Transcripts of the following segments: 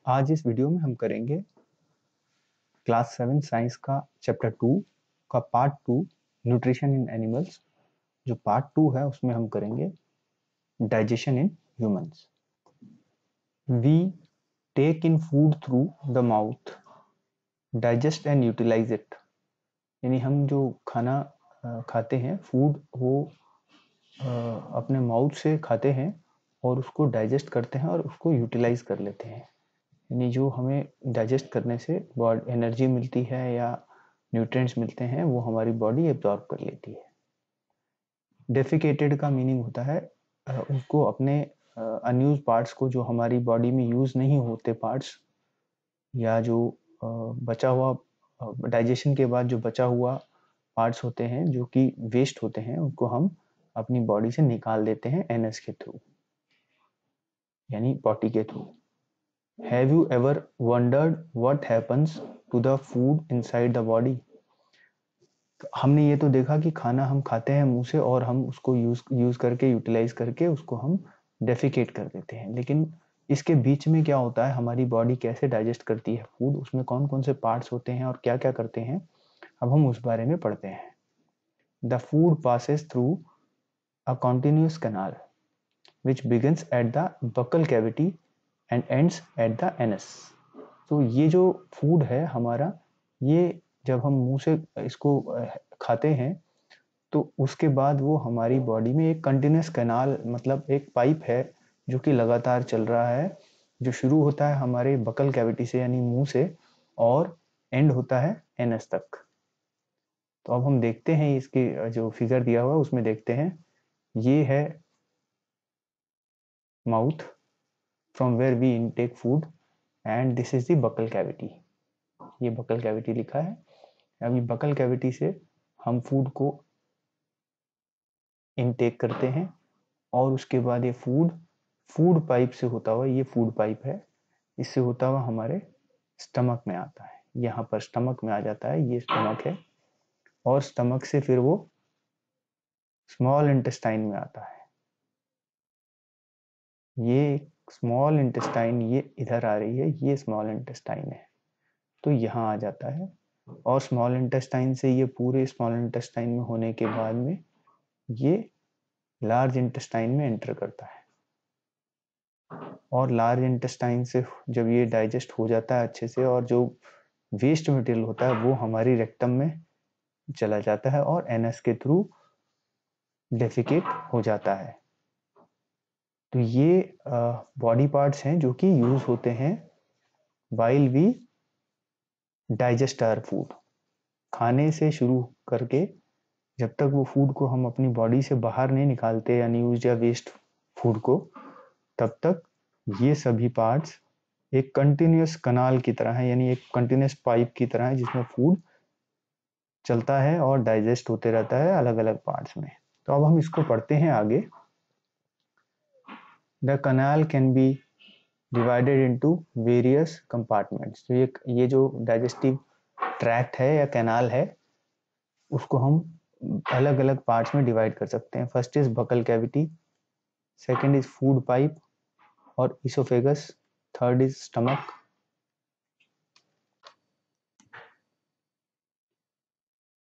आज इस वीडियो में हम करेंगे क्लास 7 साइंस का चैप्टर 2 का पार्ट 2 न्यूट्रिशन इन एनिमल्स। जो पार्ट 2 है उसमें हम करेंगे digestion in humans. We take in food through the mouth, digest and utilize it. यानी हम जो खाना खाते हैं, फूड, वो अपने माउथ से खाते हैं और उसको डाइजेस्ट करते हैं और उसको यूटिलाइज कर लेते हैं। यानी जो हमें डाइजेस्ट करने से बॉडी एनर्जी मिलती है या न्यूट्रिएंट्स मिलते हैं, वो हमारी बॉडी एब्जॉर्ब कर लेती है। डेफिकेटेड का मीनिंग होता है उसको अपने अनयूज पार्ट्स को, जो हमारी बॉडी में यूज नहीं होते पार्ट्स, या जो बचा हुआ डाइजेशन के बाद जो बचा हुआ पार्ट्स होते हैं जो कि वेस्ट होते हैं, उनको हम अपनी बॉडी से निकाल देते हैं एनएस के थ्रू, यानी पॉटी के through. Have you ever wondered what happens to the food inside the body? हमने ये तो देखा कि खाना हम खाते हैं मुंह से और हम उसको यूज करके, यूटिलाइज करके उसको हम डेफिकेट कर देते हैं, लेकिन इसके बीच में क्या होता है, हमारी बॉडी कैसे डाइजेस्ट करती है फूड, उसमें कौन कौन से पार्ट्स होते हैं और क्या क्या करते हैं, अब हम उस बारे में पढ़ते हैं। The food passes through a continuous canal which begins at the buccal cavity and ends at the anus. तो ये जो फूड है हमारा, ये जब हम मुंह से इसको खाते हैं तो उसके बाद वो हमारी बॉडी में एक कंटिन्यूस कैनाल, मतलब एक पाइप है जो कि लगातार चल रहा है, जो शुरू होता है हमारे बकल कैविटी से यानी मुंह से और एंड होता है एनस तक। तो अब हम देखते हैं इसके जो फिगर दिया हुआ है उसमें देखते हैं, ये है mouth from where we intake food and this is the buccal cavity. ये बकल कैविटी लिखा है। अभी बकल कैविटी से हम फूड को इनटेक करते हैं और उसके बाद ये फूड पाइप से होता हुआ, ये फूड पाइप है, इससे होता हुआ हमारे स्टमक में आता है। यहाँ पर स्टमक में आ जाता है, ये स्टमक है, और स्टमक से फिर वो स्मॉल इंटेस्टाइन में आता है। ये स्मॉल इंटेस्टाइन ये इधर आ रही है, ये स्मॉल इंटेस्टाइन है, तो यहाँ आ जाता है, और स्मॉल इंटेस्टाइन से ये पूरे स्मॉल इंटेस्टाइन में होने के बाद में ये लार्ज इंटेस्टाइन में एंटर करता है, और लार्ज इंटेस्टाइन से जब ये डाइजेस्ट हो जाता है अच्छे से, और जो वेस्ट मटेरियल होता है वो हमारी रेक्टम में चला जाता है और एनएस के थ्रू डेफिकेट हो जाता है। तो ये बॉडी पार्ट्स हैं जो कि यूज होते हैं while we digest our food. खाने से शुरू करके जब तक वो फूड को हम अपनी बॉडी से बाहर नहीं निकालते, यानी यूज या वेस्ट फूड को, तब तक ये सभी पार्ट्स एक कंटिन्यूस कनाल की तरह है, यानी एक कंटिन्यूस पाइप की तरह है जिसमें फूड चलता है और डाइजेस्ट होते रहता है अलग अलग पार्ट्स में। तो अब हम इसको पढ़ते हैं आगे। The kanal can be divided into various compartments. तो ये जो डाइजेस्टिव ट्रैक्ट है या कैनाल है, उसको हम अलग अलग पार्ट्स में डिवाइड कर सकते हैं। First is buccal cavity, second is food pipe और oesophagus, third is stomach,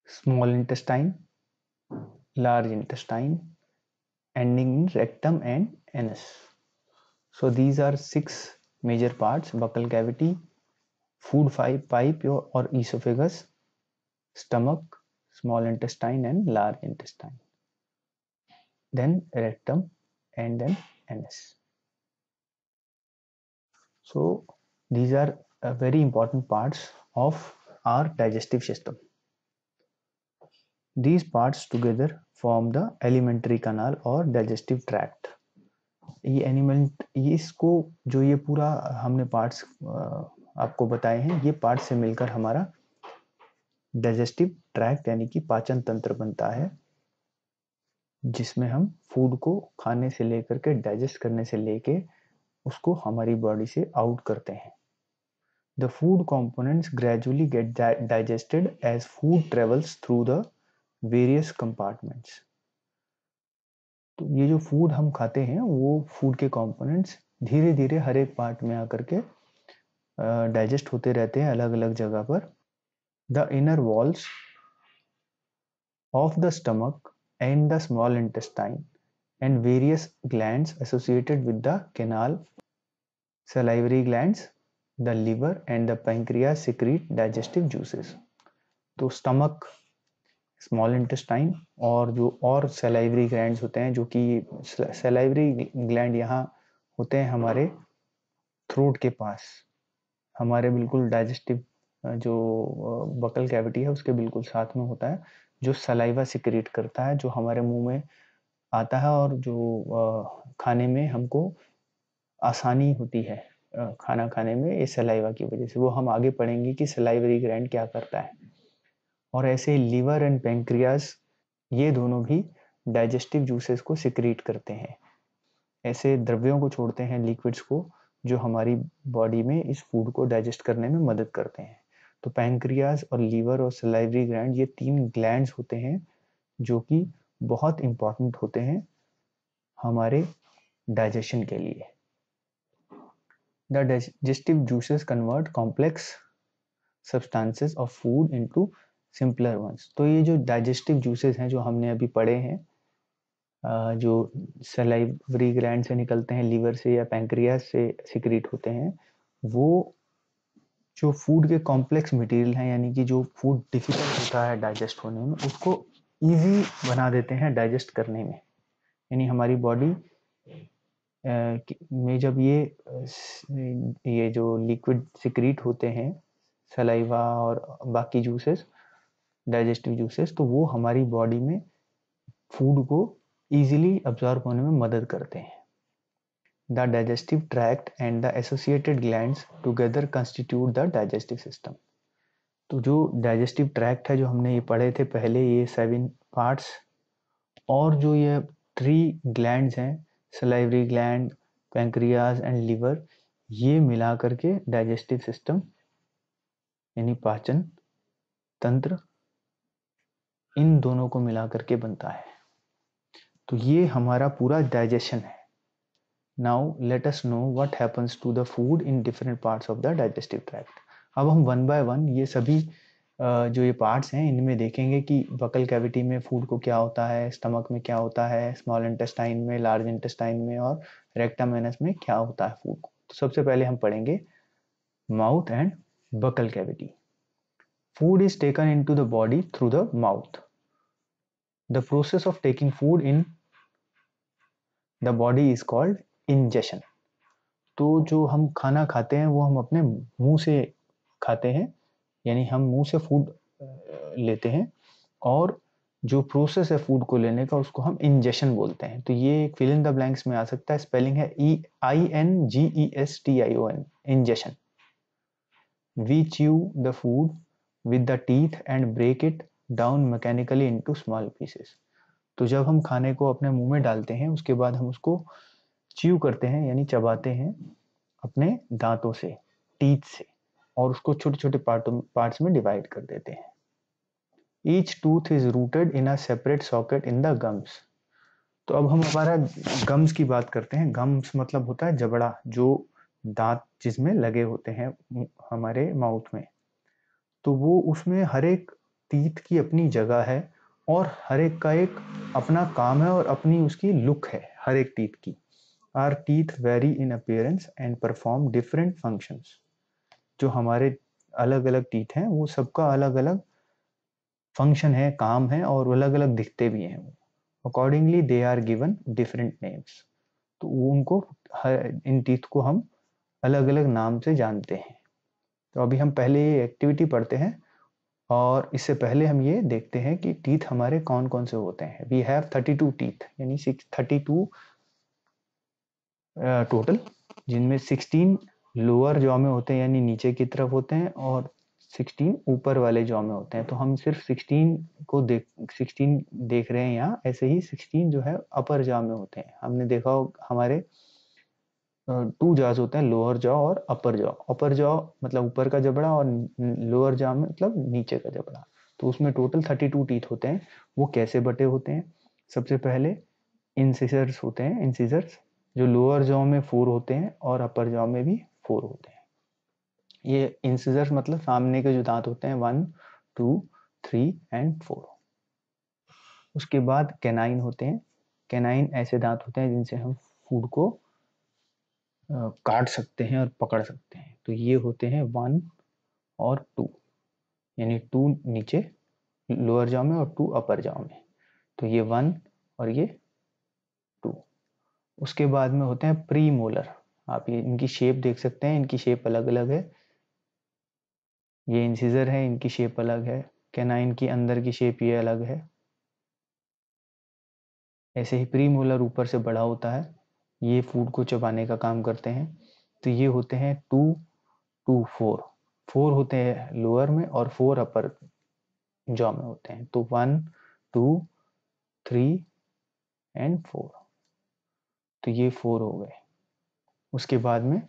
small intestine, large intestine, ending in rectum and anus. So these are 6 major parts: buccal cavity, food pipe or esophagus, stomach, small intestine and large intestine, then rectum and then anus. So these are very important parts of our digestive system. These parts together form the alimentary canal or digestive tract. ये ये इसको जो ये पूरा हमने parts आपको बताए हैं, ये पार्ट्स से मिलकर हमारा डाइजेस्टिव ट्रैक्ट यानी कि पाचन तंत्र बनता है, जिसमें हम फूड को खाने से लेकर के, डाइजेस्ट करने से लेके उसको हमारी बॉडी से आउट करते हैं। The food components gradually get digested as food travels through the various compartments. तो ये जो फूड हम खाते हैं, वो फूड के कंपोनेंट्स धीरे धीरे हर एक पार्ट में आकर के डाइजेस्ट होते रहते हैं अलग अलग जगह पर। The inner walls of the stomach and the small intestine and various glands associated with the canal, salivary glands, the liver and the pancreas secrete digestive juices. तो स्टमक, स्मॉल इंटेस्टाइन और जो और सलाइवरी ग्लैंड्स होते हैं, जो कि salivary gland यहाँ होते हैं हमारे थ्रोट के पास, हमारे बिल्कुल डाइजेस्टिव जो बकल कैविटी है उसके बिल्कुल साथ में होता है, जो सलाइवा सिक्रेट करता है, जो हमारे मुंह में आता है और जो खाने में हमको आसानी होती है खाना खाने में, ये सलाइवा की वजह से। वो हम आगे पढ़ेंगे कि सलाइवरी ग्लैंड क्या करता है। और ऐसे लीवर एंड पेंक्रियाज, ये दोनों भी डाइजेस्टिव जूसेस को सिक्रीट करते हैं, ऐसे द्रव्यों को छोड़ते हैं, लिक्विड्स को, जो हमारी बॉडी में इस फूड को डाइजेस्ट करने में मदद करते हैं। तो पैंक्रियाज और लीवर और सलाइवरी ग्लैंड, ये 3 ग्लैंड्स होते हैं जो कि बहुत इंपॉर्टेंट होते हैं हमारे डाइजेशन के लिए। The digestive juices convert complex substances of food into simpler ones. तो ये जो डाइजेस्टिव जूसेस हैं जो हमने अभी पढ़े हैं, जो सलाइवरी ग्लैंड से निकलते हैं, लीवर से या पैंक्रियाज से सिक्रीट होते हैं, वो जो फूड के कॉम्प्लेक्स मटेरियल हैं, यानी कि जो फूड डिफिकल्ट होता है डाइजेस्ट होने में, उसको इजी बना देते हैं डाइजेस्ट करने में। यानी हमारी बॉडी में जब ये जो लिक्विड सिक्रीट होते हैं, सलाइवा और बाकी जूसेस, डाइजेस्टिव जूसेस, तो वो हमारी बॉडी में फूड को इजीली अब्जॉर्ब होने में मदद करते हैं। The digestive tract and the associated glands together constitute the digestive system. तो जो डाइजेस्टिव ट्रैक्ट है, जो हमने ये पढ़े थे पहले, ये 7 पार्ट्स, और जो ये 3 ग्लैंड्स हैं, salivary gland, pancreas and liver, ये मिला करके डाइजेस्टिव सिस्टम यानी पाचन तंत्र, इन दोनों को मिला करके बनता है। तो ये हमारा पूरा डाइजेशन है। Now let us know what happens to the food in different parts of the digestive tract. अब हम वन बाय वन ये सभी जो ये पार्ट्स हैं, इनमें देखेंगे कि बकल कैविटी में फूड को क्या होता है, स्टमक में क्या होता है, स्मॉल इंटेस्टाइन में, लार्ज इंटेस्टाइन में और रेक्टम एनस में क्या होता है फूड को। तो सबसे पहले हम पढ़ेंगे mouth and buccal cavity. Food is taken into the body through the mouth. The process of taking food in the body is called ingestion. तो जो हम खाना खाते हैं वो हम अपने मुंह से खाते हैं, यानी हम मुंह से फूड लेते हैं, और जो प्रोसेस है फूड को लेने का उसको हम इंजेशन बोलते हैं। तो ये फिल इन द ब्लैंक्स में आ सकता है, स्पेलिंग है INGESTION, ingestion. We chew the food with the teeth and break it down mechanically into small pieces. तो जब हम खाने को अपने मुंह में डालते हैं, उसके बाद हम उसको च्यू करते हैं यानी चबाते हैं अपने दांतों से, टीथ से, और उसको छोटे छोटे पार्ट्स में डिवाइड कर देते हैं। Each tooth is rooted in a separate socket in the gums. तो अब हम हमारा गम्स की बात करते हैं। गम्स मतलब होता है जबड़ा, जो दांत जिसमें लगे होते हैं हमारे माउथ में। तो वो उसमें हर एक टीथ की अपनी जगह है, और हर एक का एक अपना काम है और अपनी उसकी लुक है हर एक टीथ की। Our teeth vary in appearance and perform different functions. जो हमारे अलग अलग टीथ हैं वो सबका अलग अलग फंक्शन है, काम है, और अलग अलग दिखते भी हैं। Accordingly they are given different names. तो उनको इन टीथ को हम अलग अलग नाम से जानते हैं। तो अभी हम पहले ये एक्टिविटी पढ़ते हैं, और इससे पहले हम ये देखते हैं कि टीथ हमारे कौन कौन से होते हैं। वी हैव 32 टीथ, यानी 32 टोटल, जिनमें 16 लोअर जॉ में होते हैं यानी नीचे की तरफ होते हैं, और 16 ऊपर वाले जॉ में होते हैं। तो हम सिर्फ 16 देख रहे हैं यहाँ, ऐसे ही 16 जो है अपर जॉ में होते हैं। हमने देखा हमारे 2 जॉज होते हैं, लोअर जॉ और अपर जॉ। अपर जॉ मतलब ऊपर का जबड़ा, और लोअर जॉ में मतलब नीचे का जबड़ा। तो उसमें टोटल 32 टीथ होते हैं। वो कैसे बटे होते हैं? सबसे पहले इंसिजर्स होते हैं, इंसिजर्स जो लोअर जॉ में 4 होते हैं और अपर जॉ में भी 4 होते हैं। ये इंसिजर्स मतलब सामने के जो दांत होते हैं 1, 2, 3 एंड 4। उसके बाद कैनाइन होते हैं। कैनाइन ऐसे दांत होते हैं जिनसे हम फूड को काट सकते हैं और पकड़ सकते हैं। तो ये होते हैं 1 और 2, यानी 2 नीचे लोअर जॉ में और 2 अपर जॉ में। तो ये 1 और ये 2। उसके बाद में होते हैं प्री मोलर। आप ये इनकी शेप देख सकते हैं, इनकी शेप अलग अलग है। ये इंसिजर है, इनकी शेप अलग है। कैनाइन की अंदर की शेप ये अलग है। ऐसे ही प्री मोलर ऊपर से बड़ा होता है, ये फूड को चबाने का काम करते हैं। तो ये होते हैं 2, 2, 4। 4 होते हैं लोअर में और 4 अपर जॉ में होते हैं। तो 1, 2, 3 एंड 4। तो ये 4 हो गए। उसके बाद में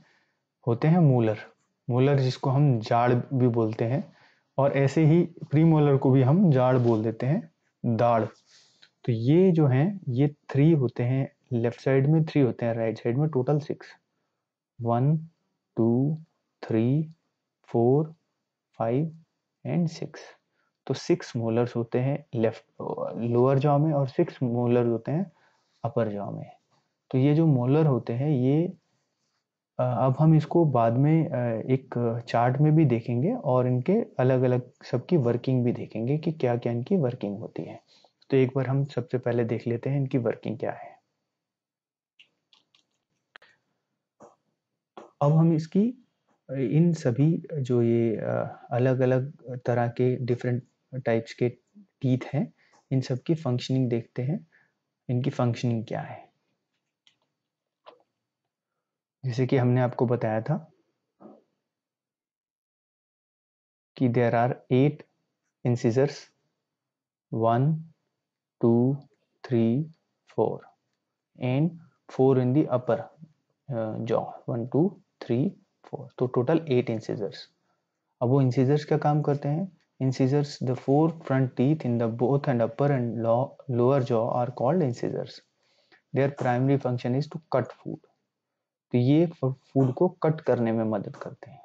होते हैं मोलर। मोलर जिसको हम जाड़ भी बोलते हैं, और ऐसे ही प्री मोलर को भी हम जाड़ बोल देते हैं, दाढ़। तो ये जो हैं ये 3 होते हैं, लेफ्ट साइड में 3 होते हैं, राइट साइड में टोटल 6। 1, 2, 3, 4, 5 एंड 6। तो 6 मोलर्स होते हैं लेफ्ट लोअर जॉ में और 6 मोलर होते हैं अपर जॉ में। तो ये जो मोलर होते हैं ये अब हम इसको बाद में एक चार्ट में भी देखेंगे और इनके अलग अलग सबकी वर्किंग भी देखेंगे कि क्या क्या इनकी वर्किंग होती है। तो एक बार हम सबसे पहले देख लेते हैं इनकी वर्किंग क्या है। अब हम इसकी इन सभी जो ये अलग अलग तरह के डिफरेंट टाइप्स के टीथ हैं, इन सब की फंक्शनिंग देखते हैं, इनकी फंक्शनिंग क्या है। जैसे कि हमने आपको बताया था कि there are 8 incisors, 1, 2, 3, 4 and 4 in the upper jaw, 1, 2, 3, 4। तो टोटल 8 इंसिजर्स। अब वो इंसिजर्स क्या काम करते हैं? Incisors, the 4 front teeth in the both and upper and lower jaw are called incisors. Their primary function is to cut food. तो ये food को कट करने में मदद करते हैं।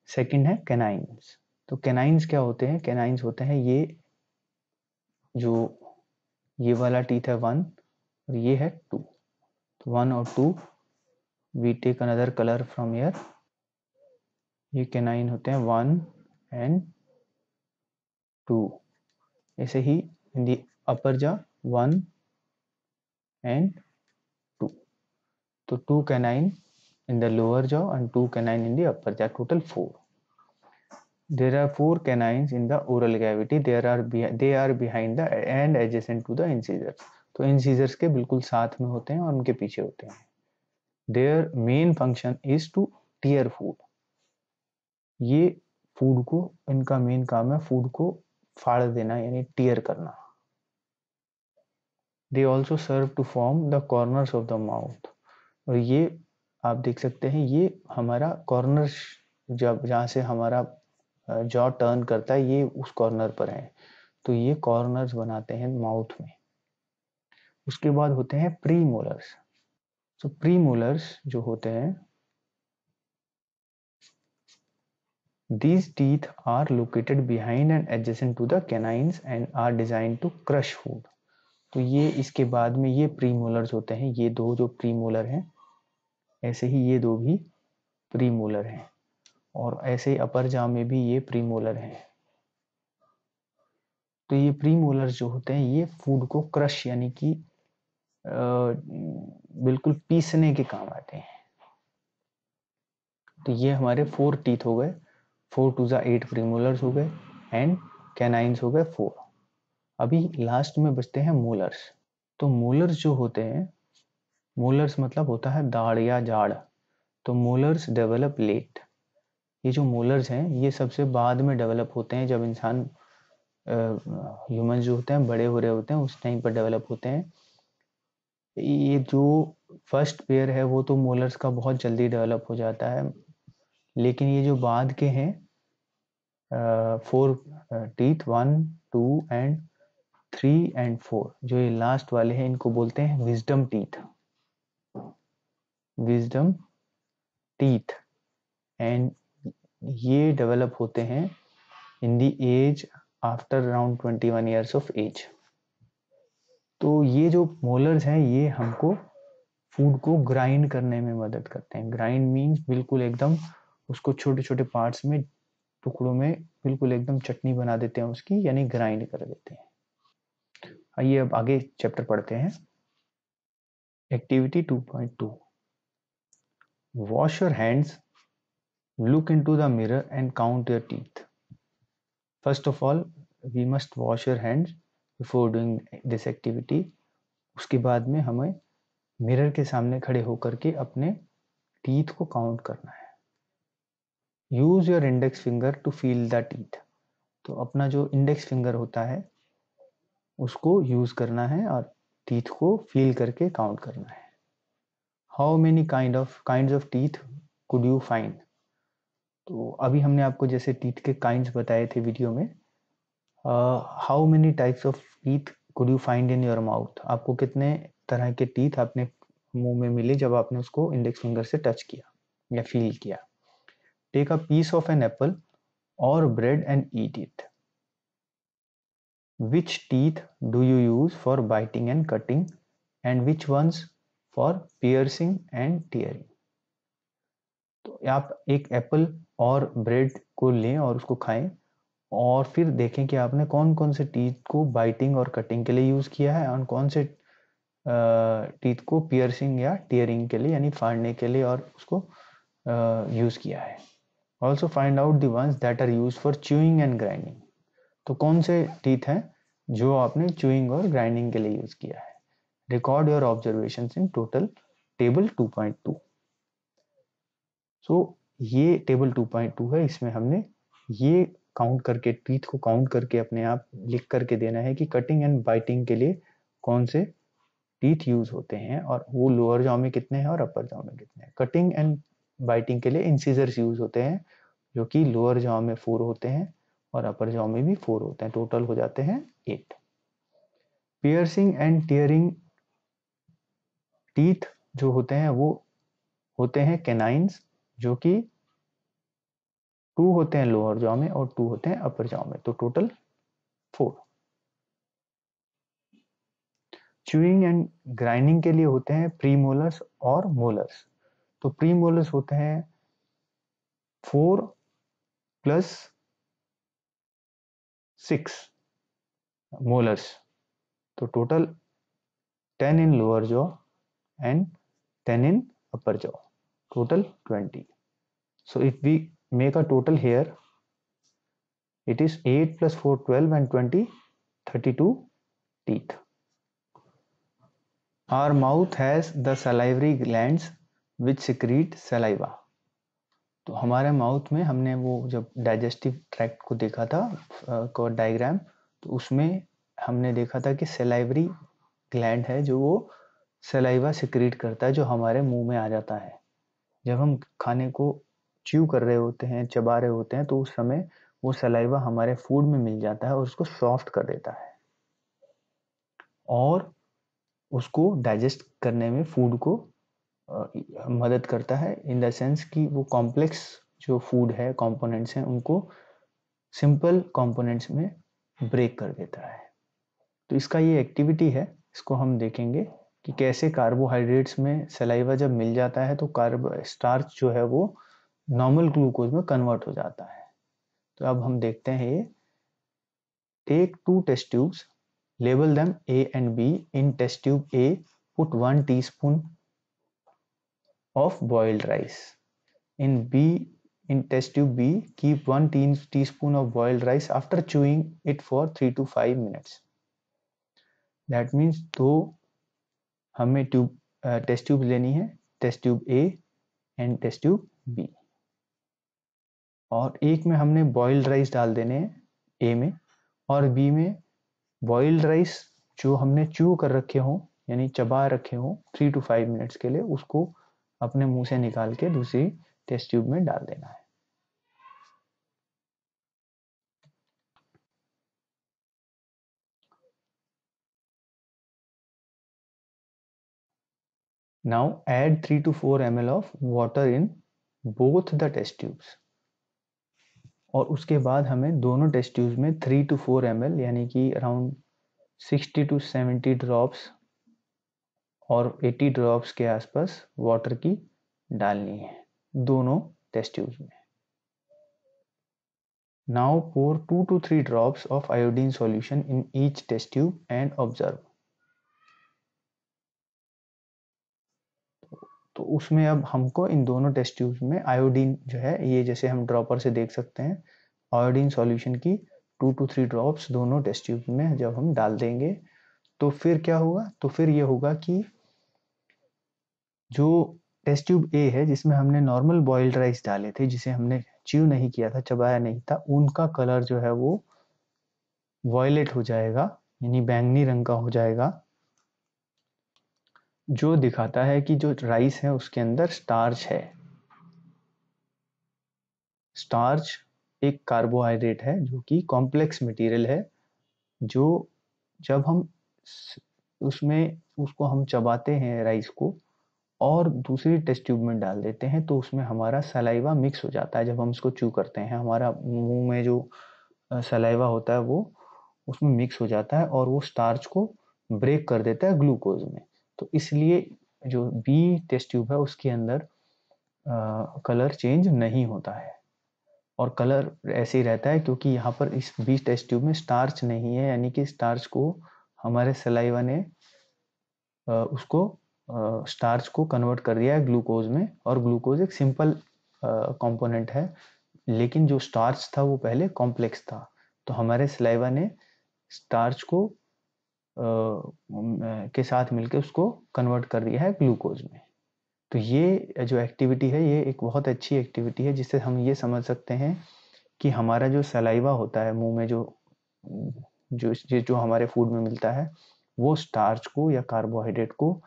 सेकंड है कैनाइन्स। तो कैनाइन्स क्या होते हैं? कैनाइन्स होते हैं ये जो ये वाला टीथ है 1 और ये है 2। तो 1 और 2 we take another colour from here. ये कैनाइन होते हैं 1 एंड 2। ऐसे ही इन दी अपर जॉ 1 एंड 2। तो 2 canine in the lower jaw and 2 canine in the upper jaw, total 4. There are 4 canines in the oral cavity. They are behind the and adjacent to the incisors. तो incisors के बिल्कुल साथ में होते हैं और उनके पीछे होते हैं। Their main function is to tear food. ये फूड को, इनका मेन काम है फूड को फाड़ देना यानी टीयर करना। They also serve to form the corners of the mouth. और ये आप देख सकते हैं ये हमारा कॉर्नर, जब जहाँ से हमारा जॉ टर्न करता है ये उस कॉर्नर पर है। तो ये कॉर्नर्स बनाते हैं माउथ में। उसके बाद होते हैं प्री मोलर्स। तो प्री मोलर्स जो होते हैं, these teeth are located behind and adjacent to the canines and are designed to crush food. तो ये इसके बाद में ये प्री मोलर्स होते हैं, ये दो जो प्री मोलर हैं, ऐसे ही ये दो भी प्री मोलर हैं और ऐसे ही अपर जॉ में भी ये प्री मोलर हैं। तो ये प्री मोलर्स जो होते हैं ये फूड को क्रश यानी कि बिल्कुल पीसने के काम आते हैं। तो ये हमारे 4 टीथ हो गए, 4 टू जा 8 प्रीमोलर्स हो गए एंड कैनाइन्स हो गए 4। अभी लास्ट में बचते हैं मोलर्स। तो मोलर्स जो होते हैं, मोलर्स मतलब होता है दाढ़ या जाड़। तो मोलर्स डेवलप लेट। ये जो मोलर्स हैं ये सबसे बाद में डेवलप होते हैं, जब इंसान ह्यूमन जो होते हैं बड़े हो रहे होते हैं उस टाइम पर डेवलप होते हैं। ये जो फर्स्ट पेयर है वो तो मोलर्स का बहुत जल्दी डेवलप हो जाता है, लेकिन ये जो बाद के हैं 4 टीथ 1, 2 एंड 3 एंड 4, जो ये लास्ट वाले हैं इनको बोलते हैं wisdom teeth. Wisdom teeth, and ये डेवलप होते हैं in the age after around 21 years of age. तो ये जो मोलर्स हैं ये हमको फूड को ग्राइंड करने में मदद करते हैं। ग्राइंड मीन्स बिल्कुल एकदम उसको छोटे छोटे पार्ट्स में, टुकड़ों में बिल्कुल एकदम चटनी बना देते हैं उसकी, यानी ग्राइंड कर देते हैं। आइए अब आगे चैप्टर पढ़ते हैं। Activity 2.2, wash your hands, look into the mirror and count your teeth. First of all we must wash your hands before doing this activity. उसके बाद में हमें मिरर के सामने खड़े होकर के अपने टीथ को काउंट करना है। Use your index finger to feel the teeth. तो अपना जो इंडेक्स फिंगर होता है उसको यूज करना है और टीथ को फील करके काउंट करना है। How many kinds of teeth could you find. तो अभी हमने आपको जैसे टीथ के काइंड्स बताए थे वीडियो में। How many types of teeth could you find in your mouth. आपको कितने तरह के टीथ अपने मुंह में मिले जब आपने उसको इंडेक्स फिंगर से टच किया या फील किया। Take a piece of an apple और bread and eat it. Which teeth do you use for biting and cutting, and which ones for piercing and tearing? तो आप एक एप्पल और bread को लें और उसको खाएं और फिर देखें कि आपने कौन कौन से टीथ को बाइटिंग और कटिंग के लिए यूज किया है और कौन से टीथ को पियर्सिंग या टीयरिंग के लिए यानी फाड़ने के लिए और उसको यूज किया है। Also find out the ones that are use for chewing and grinding. तो कौन से टीथ हैं जो आपने च्यूइंग और ग्राइंडिंग के लिए यूज किया है। Record your observation in total table 2.2। सो ये टेबल 2.2 है, इसमें हमने ये काउंट करके टीथ को काउंट करके अपने आप लिख करके देना है कि कटिंग एंड बाइटिंग के लिए कौन से टीथ यूज होते हैं और वो लोअर जॉ में कितने हैं और अपर जॉ में कितने हैं। कटिंग एंड बाइटिंग के लिए इंसिजर्स यूज होते हैं जो कि लोअर जॉ में 4 होते हैं और अपर जॉ में भी 4 होते हैं, टोटल हो जाते हैं 8। पियर्सिंग एंड टीयरिंग टीथ जो होते हैं वो होते हैं कैनाइन्स, जो कि 2 होते हैं लोअर जॉ में और 2 होते हैं अपर जॉ में, तो टोटल 4। च्यूइंग एंड ग्राइंडिंग के लिए होते हैं प्रीमोलर्स और मोलर्स। तो प्रीमोलर्स होते हैं 4 प्लस 6 मोलर्स, तो total 10 in lower jaw and 10 in upper jaw, total 20. So if we make a total here, it is 8 plus 4 12 and 20 32 teeth. Our mouth has the salivary glands which secrete saliva. तो हमारे mouth में हमने वो जब digestive tract को देखा था को डायग्राम, तो उसमें हमने देखा था कि सलाइवरी ग्लैंड है जो वो सलाइवा सिक्रीट करता है जो हमारे मुंह में आ जाता है। जब हम खाने को च्यू कर रहे होते हैं, चबा रहे होते हैं, तो उस समय वो सलाइवा हमारे फूड में मिल जाता है और उसको सॉफ्ट कर देता है और उसको डाइजेस्ट करने में फूड को मदद करता है, इन द सेंस कि वो कॉम्प्लेक्स जो फूड है कंपोनेंट्स हैं उनको सिंपल कंपोनेंट्स में ब्रेक कर देता है। तो इसका ये एक्टिविटी है, इसको हम देखेंगे कि कैसे कार्बोहाइड्रेट्स में सलाइवा जब मिल जाता है तो कार्ब स्टार्च जो है वो नॉर्मल ग्लूकोज में कन्वर्ट हो जाता है। तो अब हम देखते हैं ये। Take 2 test tubes, label them A and B. In test tube A, put 1 teaspoon of boiled rice. In B, in test tube B, keep 1 teaspoon of boiled rice after chewing it for 3 to 5 minutes. That means दो हमें test tube लेनी है, test tube A and test tube B, और एक में हमने boiled rice डाल देने हैं A में, और B में बॉइल्ड राइस जो हमने च्यू कर रखे हों यानी चबा रखे हों 3 to 5 मिनट्स के लिए, उसको अपने मुंह से निकाल के दूसरी टेस्ट ट्यूब में डाल देना है। Now add 3 to 4 ml of water in both the test tubes. और उसके बाद हमें दोनों टेस्ट ट्यूब्स में 3 to 4 ml यानी कि अराउंड 60 to 70 ड्रॉप्स और 80 ड्रॉप्स के आसपास वाटर की डालनी है दोनों टेस्ट ट्यूब्स में। Now pour 2 to 3 drops of iodine solution in each test tube and observe। तो उसमें अब हमको इन दोनों टेस्ट ट्यूब्स में आयोडीन जो है, ये जैसे हम ड्रॉपर से देख सकते हैं, आयोडीन सॉल्यूशन की 2 to 3 ड्रॉप्स दोनों टेस्ट ट्यूब में जब हम डाल देंगे तो फिर क्या होगा, तो फिर ये होगा कि जो टेस्ट ट्यूब ए है जिसमें हमने नॉर्मल बॉइल्ड राइस डाले थे, जिसे हमने च्यू नहीं किया था, चबाया नहीं था, उनका कलर जो है वो वॉयलेट हो जाएगा यानी बैंगनी रंग का हो जाएगा, जो दिखाता है कि जो राइस है उसके अंदर स्टार्च है। स्टार्च एक कार्बोहाइड्रेट है जो कि कॉम्प्लेक्स मटेरियल है, जो जब हम उसमें उसको हम चबाते हैं राइस को और दूसरी टेस्ट ट्यूब में डाल देते हैं तो उसमें हमारा सलाइवा मिक्स हो जाता है। जब हम उसको च्यू करते हैं हमारा मुंह में जो सलाइवा होता है वो उसमें मिक्स हो जाता है और वो स्टार्च को ब्रेक कर देता है ग्लूकोज में। तो इसलिए जो बी टेस्ट ट्यूब है उसके अंदर कलर चेंज नहीं होता है और कलर ऐसे ही रहता है, क्योंकि यहाँ पर इस बी टेस्ट ट्यूब में स्टार्च नहीं है, यानी कि स्टार्च को हमारे सलाइवा ने उसको स्टार्च को कन्वर्ट कर दिया है ग्लूकोज में, और ग्लूकोज एक सिंपल कंपोनेंट है, लेकिन जो स्टार्च था वो पहले कॉम्प्लेक्स था। तो हमारे सलाइवा ने स्टार्च को के साथ मिलकर उसको कन्वर्ट कर दिया है ग्लूकोज में। तो ये जो एक्टिविटी है ये एक बहुत अच्छी एक्टिविटी है, जिससे हम ये समझ सकते हैं कि हमारा जो सलाइवा होता है मुंह में जो जो जो हमारे फूड में मिलता है वो स्टार्च को या कार्बोहाइड्रेट को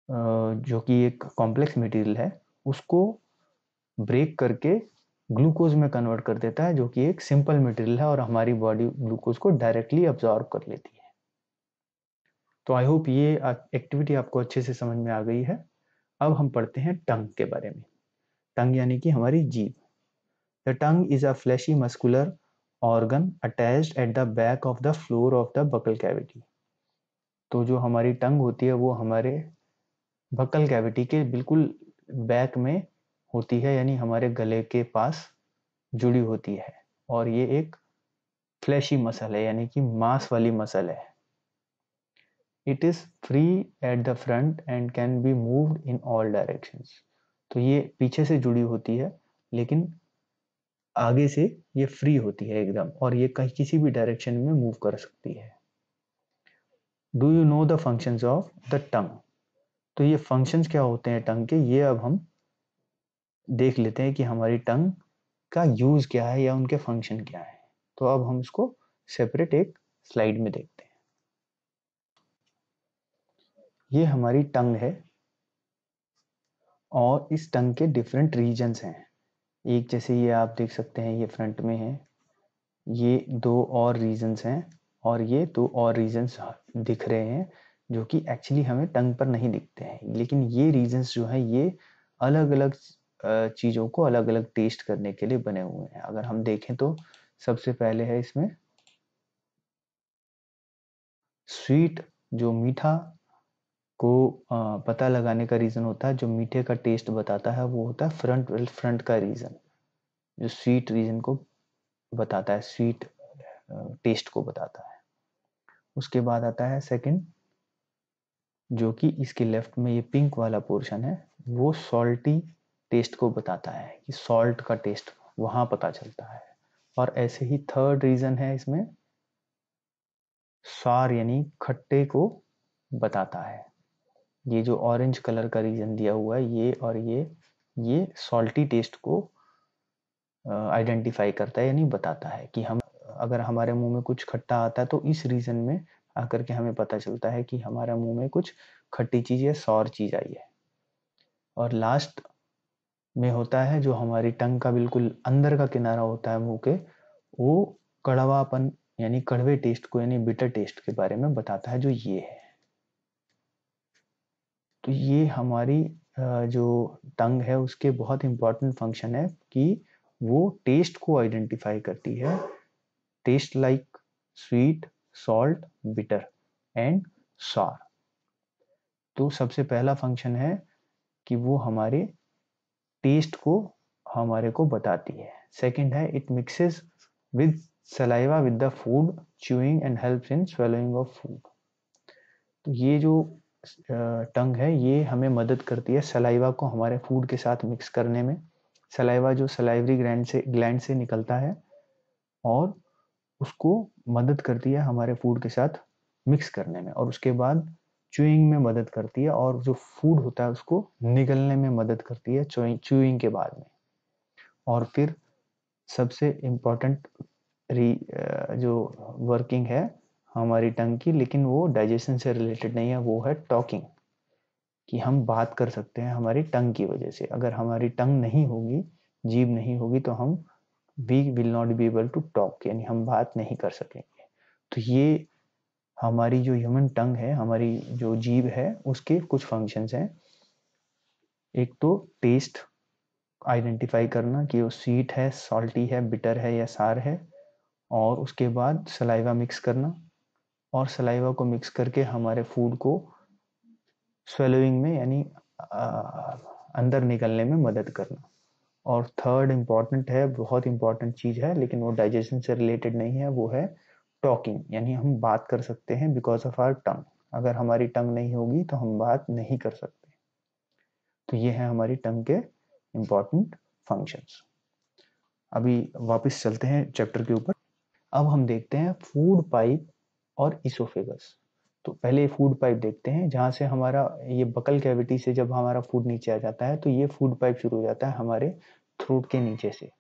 जो कि एक कॉम्प्लेक्स मटेरियल है उसको ब्रेक करके ग्लूकोज में कन्वर्ट कर देता है, जो कि एक सिंपल मटेरियल है और हमारी बॉडी ग्लूकोज को डायरेक्टली अब्जॉर्ब कर लेती है। तो आई होप ये एक्टिविटी आपको अच्छे से समझ में आ गई है। अब हम पढ़ते हैं टंग के बारे में। टंग यानी कि हमारी जीभ। The tongue is a fleshy muscular organ attached at the back of the floor of the buccal cavity. तो जो हमारी टंग होती है वो हमारे बकल कैविटी के बिल्कुल बैक में होती है, यानी हमारे गले के पास जुड़ी होती है, और ये एक फ्लैशी मसल है यानी कि मांस वाली मसल है। It is free at the front end can be moved in all directions. तो ये पीछे से जुड़ी होती है लेकिन आगे से ये फ्री होती है एकदम, और ये कहीं किसी भी डायरेक्शन में मूव कर सकती है। Do you know the functions of the tongue? तो ये फंक्शंस क्या होते हैं टंग के, ये अब हम देख लेते हैं कि हमारी टंग का यूज क्या है या उनके फंक्शन क्या है। तो अब हम इसको सेपरेट एक स्लाइड में देखते हैं। ये हमारी टंग है और इस टंग के डिफरेंट रीजन्स हैं। एक जैसे ये आप देख सकते हैं ये फ्रंट में है, ये दो और रीजन्स हैं और ये दो और रीजन्स दिख रहे हैं जो कि एक्चुअली हमें टंग पर नहीं दिखते हैं, लेकिन ये रीजन्स जो हैं ये अलग अलग चीज़ों को अलग अलग टेस्ट करने के लिए बने हुए हैं। अगर हम देखें तो सबसे पहले है इसमें स्वीट, जो मीठा को पता लगाने का रीज़न होता है, जो मीठे का टेस्ट बताता है वो होता है फ्रंट का रीज़न, जो स्वीट रीजन को बताता है, स्वीट टेस्ट को बताता है। उसके बाद आता है सेकंड, जो कि इसके लेफ्ट में ये पिंक वाला पोर्शन है, वो सॉल्टी टेस्ट को बताता है कि सॉल्ट का टेस्ट वहाँ पता चलता है। और ऐसे ही थर्ड रीजन है इसमें सार यानी खट्टे को बताता है। ये जो ऑरेंज कलर का रीजन दिया हुआ है ये और ये सॉल्टी टेस्ट को आइडेंटिफाई करता है यानी बताता है कि हम अगर हमारे मुंह में कुछ खट्टा आता है तो इस रीजन में आकर के हमें पता चलता है कि हमारे मुंह में कुछ खट्टी चीज़ या सौर चीज़ आई है। और लास्ट में होता है जो हमारी टंग का बिल्कुल अंदर का किनारा होता है मुंह के, वो कड़वापन यानी कड़वे टेस्ट को यानी बिटर टेस्ट के बारे में बताता है, जो ये है। तो ये हमारी जो टंग है उसके बहुत इंपॉर्टेंट फंक्शन है कि वो टेस्ट को आइडेंटिफाई करती है, taste like sweet, salt, bitter and sour. तो सबसे पहला फंक्शन है कि वो हमारे टेस्ट को हमारे को बताती है। सेकंड है it mixes with saliva with the food chewing and helps in swallowing of food. तो ये जो टंग है ये हमें मदद करती है सलाइवा को हमारे फूड के साथ मिक्स करने में। सलाइवा जो सलाइवरी ग्लैंड से निकलता है और उसको मदद करती है हमारे फूड के साथ मिक्स करने में, और उसके बाद च्यूइंग में मदद करती है, और जो फूड होता है उसको निगलने में मदद करती है च्यूइंग के बाद में। और फिर सबसे इम्पोर्टेंट जो वर्किंग है हमारी टंग की, लेकिन वो डाइजेशन से रिलेटेड नहीं है, वो है टॉकिंग, कि हम बात कर सकते हैं हमारी टंग की वजह से। अगर हमारी टंग नहीं होगी, जीभ नहीं होगी, तो हम we will not be able to talk, यानी हम बात नहीं कर सकेंगे। तो ये हमारी जो ह्यूमन टंग है, हमारी जो जीभ है, उसके कुछ फंक्शंस हैं। एक तो टेस्ट आइडेंटिफाई करना कि वो स्वीट है, सॉल्टी है, बिटर है या सार है, और उसके बाद सलाइवा मिक्स करना, और सलाइवा को मिक्स करके हमारे फूड को स्वेलोइंग में यानी अंदर निकलने में मदद करना। और थर्ड इम्पॉर्टेंट है, बहुत इम्पॉर्टेंट चीज़ है, लेकिन वो डाइजेशन से रिलेटेड नहीं है, वो है टॉकिंग, यानी हम बात कर सकते हैं बिकॉज ऑफ आवर टंग। अगर हमारी टंग नहीं होगी तो हम बात नहीं कर सकते। तो ये है हमारी टंग के इम्पॉर्टेंट फंक्शंस। अभी वापस चलते हैं चैप्टर के ऊपर। अब हम देखते हैं फूड पाइप और इसोफेगस। तो पहले फूड पाइप देखते हैं, जहाँ से हमारा ये बकल कैविटी से जब हमारा फूड नीचे आ जाता है तो ये फूड पाइप शुरू हो जाता है हमारे थ्रोट के नीचे से,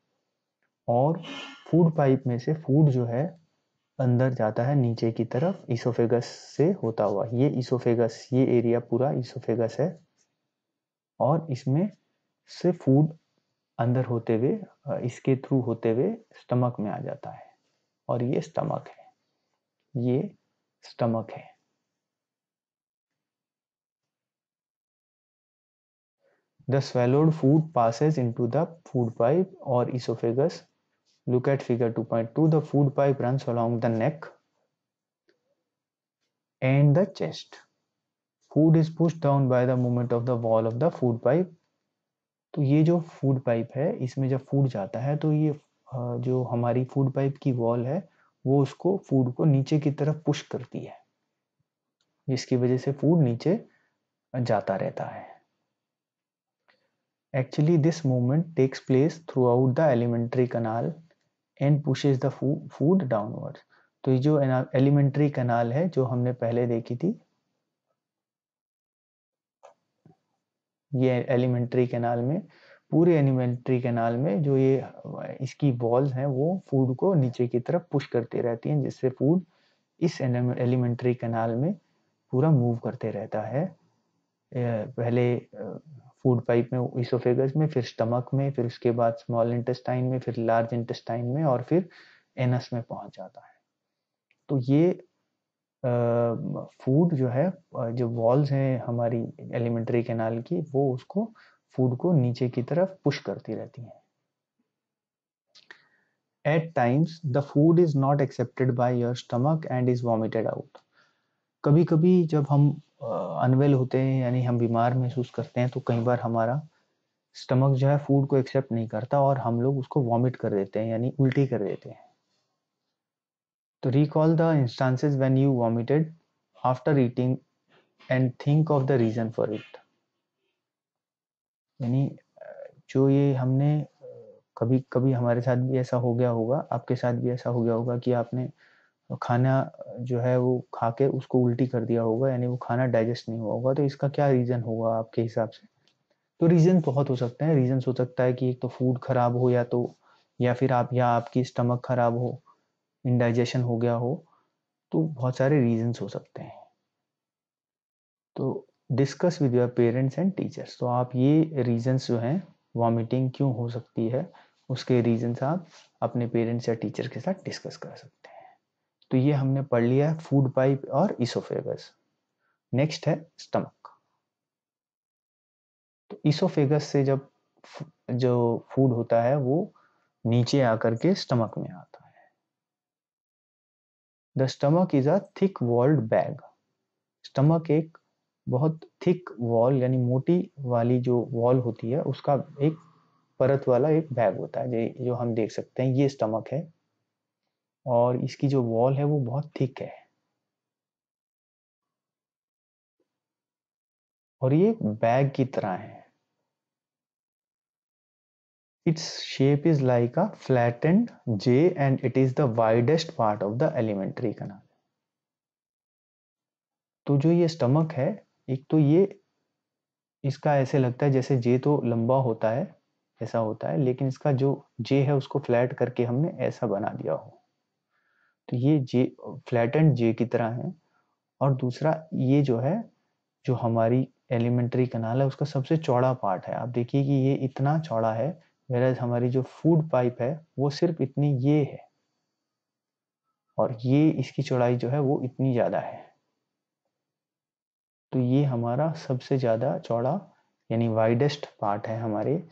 और फूड पाइप में से फूड जो है अंदर जाता है नीचे की तरफ इसोफेगस से होता हुआ। ये इसोफेगस, ये एरिया पूरा इसोफेगस है, और इसमें से फूड अंदर होते हुए इसके थ्रू होते हुए स्टमक में आ जाता है, और ये स्टमक है, ये स्टमक है। The swallowed food passes into the food pipe or esophagus. Look at figure 2.2. The food pipe runs along the neck and the chest. Food is pushed down by the movement of the wall of the food pipe. तो ये जो food pipe है, इसमें जब food जाता है तो ये जो हमारी फूड पाइप की वॉल है वो उसको फूड को नीचे की तरफ पुश करती है, जिसकी वजह से फूड नीचे जाता रहता है। Actually, this movement takes place throughout the alimentary canal and pushes the food downwards. तो ये जो एलिमेंट्री कैनाल है जो हमने पहले देखी थी, ये एलिमेंट्री कैनाल में, पूरे एलिमेंट्री कैनाल में जो ये इसकी वॉल्स हैं वो फूड को नीचे की तरफ पुश करती रहती हैं, जिससे फूड इस एलिमेंट्री कैनाल में पूरा मूव करते रहता है। पहले फूड पाइप में, इसोफेगस में, फिर स्टमक में, फिर उसके बाद स्मॉल इंटेस्टाइन में, फिर लार्ज इंटेस्टाइन में, और फिर एनस में पहुंच जाता है। तो ये फूड जो है, जो वॉल्स हैं हमारी एलिमेंट्री कैनाल की, वो उसको फूड को नीचे की तरफ पुश करती रहती हैं। At times the food is not accepted by your stomach and is vomited out. कभी कभी जब हम अनवेल होते हैं, यानी हम बीमार महसूस करते हैं, तो कई बार हमारा स्टमक जो है फूड को एक्सेप्ट नहीं करता और हम लोग उसको वॉमिट कर देते हैं, यानी उल्टी कर देते हैं। तो recall the instances when you vomited after eating and think of the reason for it. यानी जो ये हमने कभी कभी हमारे साथ भी ऐसा हो गया होगा, आपके साथ भी ऐसा हो गया होगा कि आपने खाना जो है वो खा के उसको उल्टी कर दिया होगा, यानी वो खाना डाइजेस्ट नहीं हुआ होगा। तो इसका क्या रीज़न होगा आपके हिसाब से? तो रीज़न बहुत हो सकते हैं। रीज़न हो सकता है कि एक तो फूड खराब हो, या फिर आपकी स्टमक खराब हो, इंडाइजेशन हो गया हो। तो बहुत सारे रीजंस हो सकते हैं। तो discuss with your parents and teachers. तो आप ये रीजंस जो हैं, वॉमिटिंग क्यों हो सकती है, उसके रीजंस आप अपने पेरेंट्स या टीचर के साथ डिस्कस कर सकते हैं। तो ये हमने पढ़ लिया है फूड पाइप और इसोफेगस। नेक्स्ट है स्टमक। तो इसोफेगस से जब जो फूड होता है वो नीचे आकर के स्टमक में आता है। The stomach is a thick walled bag. Stomach एक बहुत थिक वॉल यानी मोटी वाली जो वॉल होती है उसका एक परत वाला एक बैग होता है, जो हम देख सकते हैं, ये स्टमक है और इसकी जो वॉल है वो बहुत थिक है और ये बैग की तरह है। Its shape is like a flattened J and it is the widest part of the alimentary canal. तो जो ये स्टमक है, एक तो ये इसका ऐसे लगता है जैसे जे तो लंबा होता है, ऐसा होता है, लेकिन इसका जो जे है उसको फ्लैट करके हमने ऐसा बना दिया हो, तो ये जे फ्लैटेंड जे की तरह है। और दूसरा ये जो है, जो हमारी एलिमेंट्री कनाल है उसका सबसे चौड़ा पार्ट है। आप देखिए कि ये इतना चौड़ा है, वेराज हमारी जो फूड पाइप है वो सिर्फ इतनी ये है और ये इसकी चौड़ाई जो है वो इतनी ज़्यादा है। तो ये हमारा सबसे ज़्यादा चौड़ा यानी वाइडेस्ट पार्ट है हमारे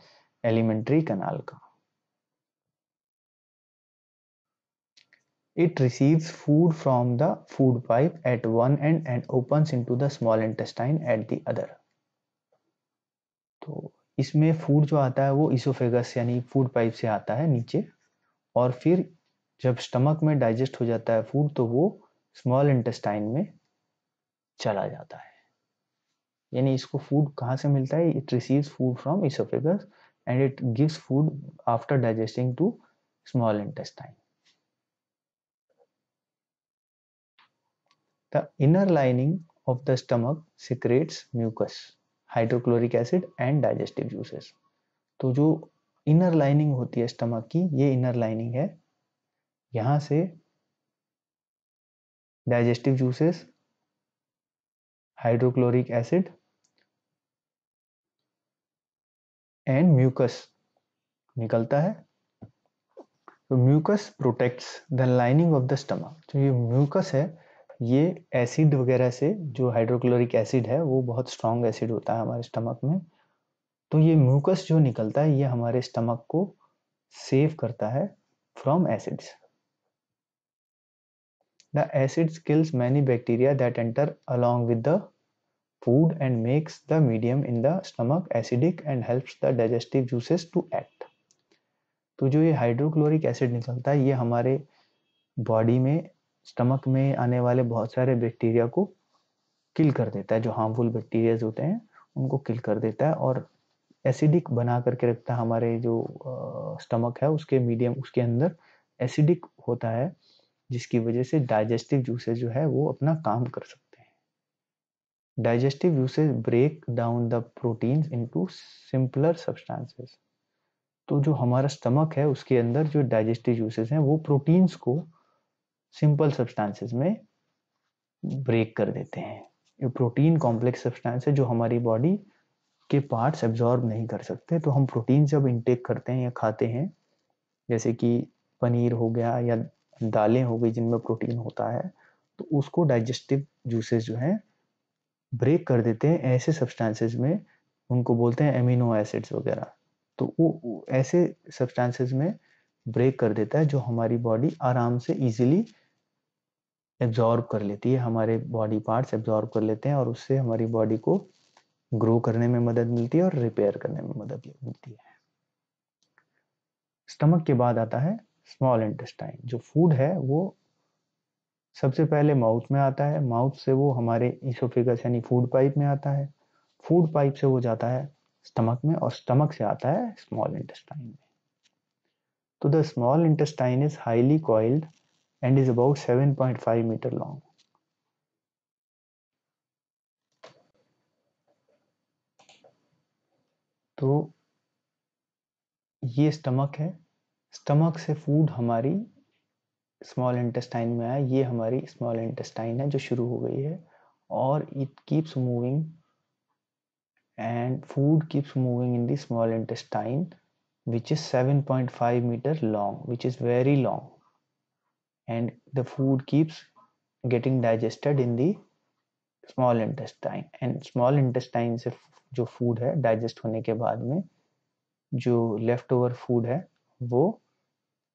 एलिमेंट्री कनाल का। It receives food from the food pipe at one end and opens into the small intestine at the other. तो इसमें फूड जो आता है वो इसोफेगस यानी फूड पाइप से आता है नीचे, और फिर जब स्टमक में डाइजेस्ट हो जाता है फूड तो वो स्मॉल इंटेस्टाइन में चला जाता है। यानी इसको फूड कहाँ से मिलता है? It receives food from oesophagus and it gives food after digesting to small intestine. The inner lining of the stomach secretes mucus, hydrochloric acid and digestive juices. तो जो इनर लाइनिंग होती है स्टमक की, ये इनर लाइनिंग है, यहाँ से digestive juices, hydrochloric acid and mucus निकलता है। तो mucus protects the lining of the stomach. जो ये म्यूकस है ये एसिड वगैरह से, जो हाइड्रोक्लोरिक एसिड है वो बहुत स्ट्रॉन्ग एसिड होता है हमारे स्टमक में, तो ये म्यूकस जो निकलता है ये हमारे स्टमक को सेव करता है from acids. The acids kills many bacteria that enter along with the food and makes the medium in the stomach acidic and helps the digestive juices to act. तो जो ये हाइड्रोक्लोरिक एसिड निकलता है ये हमारे body में, stomach में आने वाले बहुत सारे बैक्टीरिया को किल कर देता है, जो हार्मफुल बैक्टीरियाज होते हैं उनको किल कर देता है और एसिडिक बना करके रखता है। हमारे जो स्टमक है उसके मीडियम, उसके अंदर एसिडिक होता है, जिसकी वजह से डाइजेस्टिव जूसेस जो है वो अपना काम कर सकते हैं। Digestive juices break down the proteins into simpler substances. तो जो हमारा स्टमक है उसके अंदर जो डाइजेस्टिव जूसेस हैं वो प्रोटीन्स को सिंपल सब्सटेंसेस में ब्रेक कर देते हैं। ये प्रोटीन कॉम्प्लेक्स सब्सटेंस है जो हमारी बॉडी के पार्ट्स एब्जॉर्ब नहीं कर सकते। तो हम प्रोटीन जब इंटेक करते हैं या खाते हैं, जैसे कि पनीर हो गया या दालें हो गई जिनमें प्रोटीन होता है, तो उसको डाइजेस्टिव जूसेस जो हैं ब्रेक कर देते हैं ऐसे सब्सटेंसेस में, उनको बोलते हैं एमिनो एसिड्स वगैरह। तो वो ऐसे सब्सटेंसेस में ब्रेक कर देता है जो हमारी बॉडी आराम से इजीली एब्जॉर्ब कर लेती है, हमारे बॉडी पार्ट्स एब्जॉर्ब कर लेते हैं और उससे हमारी बॉडी को ग्रो करने में मदद मिलती है और रिपेयर करने में मदद मिलती है। स्टमक के बाद आता है स्मॉल इंटेस्टाइन। जो फूड है वो सबसे पहले माउथ में आता है, माउथ से वो हमारे इसोफेगस यानी फूड पाइप में आता है, फूड पाइप से वो जाता है स्टमक में और स्टमक से आता है स्मॉल इंटेस्टाइन में। तो the small intestine is highly coiled and is about 7.5 metre long. तो ये स्टमक है, स्टमक से फूड हमारी स्मॉल इंटेस्टाइन में आया, ये हमारी स्मॉल इंटेस्टाइन है जो शुरू हो गई है और it keeps moving and food keeps moving in the small intestine, which is 7.5 meter long, which is very long, and the food keeps getting digested in the small intestine, and small intestine से जो food है digest होने के बाद में जो left over food है वो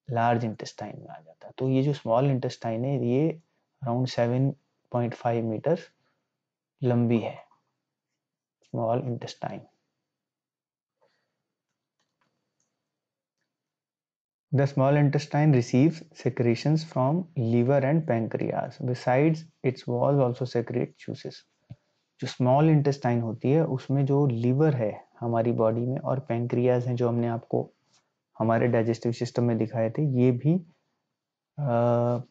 लार्ज इंटेस्टाइन में आ जाता है। तो ये जो स्मॉल इंटेस्टाइन है ये अराउंड 7.5 मीटर लंबी है, small intestine. The small intestine receives secretions from liver and pancreas. Besides, its walls also secrete juices. जो स्मॉल इंटेस्टाइन होती है उसमें जो लीवर है हमारी बॉडी में और पैंक्रियाज है जो हमने आपको हमारे डाइजेस्टिव सिस्टम में दिखाए थे, ये भी